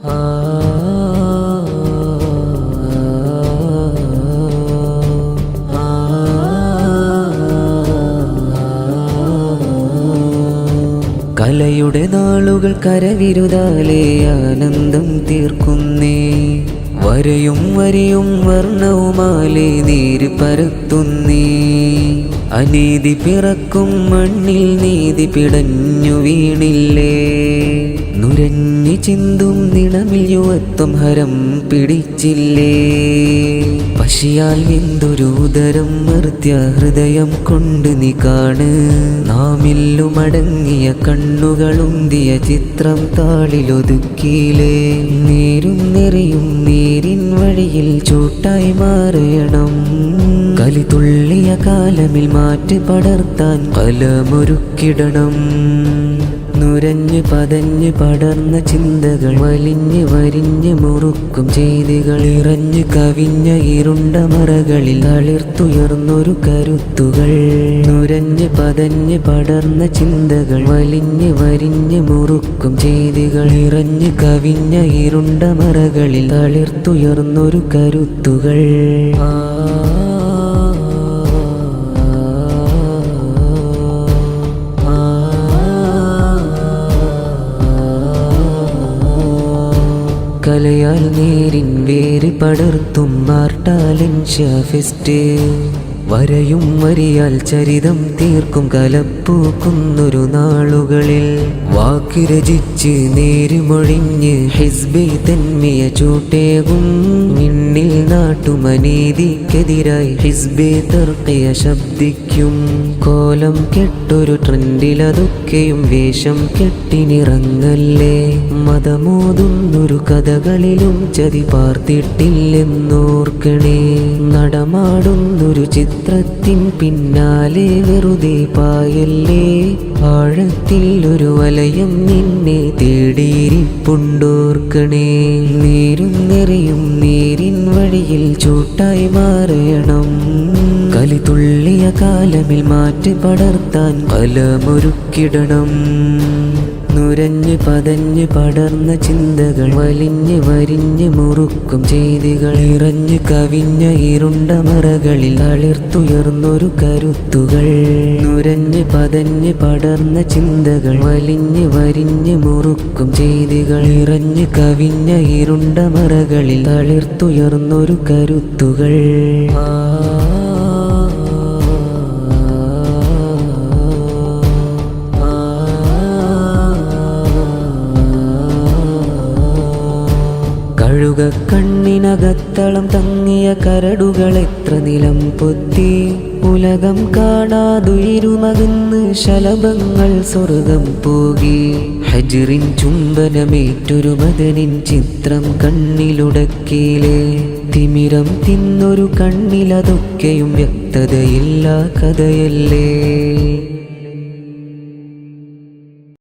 കലയുടെ നാളുകൾ കരവിരുതാലേ ആനന്ദം തീർക്കുന്നേ. വരയും വരിയും വർണ്ണവുമാലേ നീര് പരത്തുന്നേ. അനീതി പിറക്കും മണ്ണിൽ നീതി പിടഞ്ഞു വീണില്ലേ. നുരഞ്ഞു ചിന്തും നിണമിൽ യുവത്വം ഹരം പിടിച്ചില്ലേ. പശിയാൽ വെന്തൊരു ഉദരം മർത്യ ഹൃദയം കൊണ്ട് നീ കാണ്. നാമില്ലുമടങ്ങിയ കണ്ണുകളുന്തിയ ചിത്രം താളിലൊതുക്കിയിലേ. നീരും നിറയും നീരിൻ വഴിയിൽ ചൂട്ടായി മാറണം. കലി തുള്ളിയ കാലമിൽ മാറ്റ് പടർത്താൻ കലമൊരുക്കിടണം. നുരഞ്ഞ് പതഞ്ഞ് പടർന്ന ചിന്തകൾ വലിഞ്ഞ് വരിഞ്ഞ് മുറുക്കും ചെയ്തികൾ ഇറഞ്ഞ് കവിഞ്ഞ ഇരുണ്ട മറകളിൽ തളിർത്തുയർന്നൊരു കരുത്തുകൾ. നുരഞ്ഞ് പതഞ്ഞ് പടർന്ന ചിന്തകൾ വലിഞ്ഞ് വരിഞ്ഞ് മുറുക്കും ചെയ്തികൾ ഇറഞ്ഞ് കവിഞ്ഞ ഇരുണ്ട മറകളിൽ തളിർത്തുയർന്നൊരു കരുത്തുകൾ. കലയാൽ നേരിൻ വേര് പടർത്തും മാർട്ടാലൻ ഷാഫെസ്റ്റ്. വരയും വരിയാൽ ചരിതം തീർക്കും കലപ്പൂക്കുന്നൊരു നാളുകളിൽ. വാക്ക് രചിച്ച് നേരുമൊഴിഞ്ഞ് ഹിസ്ബെ തന്മിയ ചൂട്ടേകും. മിന്നിൽ നാട്ടുമനീതിക്കെതിരായി ഹിസ്ബെ തർക്കിയ ശബ്ദിക്കും. കോലം കെട്ടൊരു ട്രെൻഡിലതൊക്കെയും വേഷം കെട്ടിനിറങ്ങല്ലേ. മതമോതുന്നൊരു കഥകളിലും ചതി പാർത്തിട്ടില്ലെന്നോർക്കണേ. നടമാടുന്നൊരു ചിത്രത്തിൻ പിന്നാലെ വെറുതെ പായല്ലേ. ആഴത്തിൽ ഒരു വലയം നിന്നെ തേടിയിരിപ്പുണ്ടോർക്കണേ. നീരും നിറയും നീരിൻ വഴിയിൽ ചൂട്ടായി മാറണം. കലി തുള്ളിയ കാലമിൽ മാറ്റ് പടർത്താൻ കലമൊരുക്കിടണം. നുരഞ്ഞ് പതഞ്ഞ് പടർന്ന ചിന്തകൾ വലിഞ്ഞ് വരിഞ്ഞ് മുറുക്കും ചെയ്തികൾ ഇറഞ്ഞ് കവിഞ്ഞ ഇരുണ്ട മറകളിൽ തളിർത്തുയർന്നൊരു കരുത്തുകൾ. നുരഞ്ഞ് പതഞ്ഞ് പടർന്ന ചിന്തകൾ വലിഞ്ഞ് വരിഞ്ഞ് മുറുക്കും ചെയ്തികൾ ഇറഞ്ഞ് കവിഞ്ഞ ഇരുണ്ട മറകളിൽ തളിർത്തുയർന്നൊരു കരുത്തുകൾ. കഴുക കണ്ണിനകത്തളം തങ്ങിയ കരടുകൾ എത്ര നിലം പൊത്തി. ഉലകം കാണാതുയിരുമകുന്ന് ശലഭങ്ങൾ സ്വർഗം പോകി. ഹജ്റിൻ ചുംബനമേറ്റൊരു മദനിൻ ചിത്രം കണ്ണിലുടക്കിയിലേ. തിമിരം തിന്നൊരു കണ്ണിലതൊക്കെയും വ്യക്തതയില്ല കഥയല്ലേ.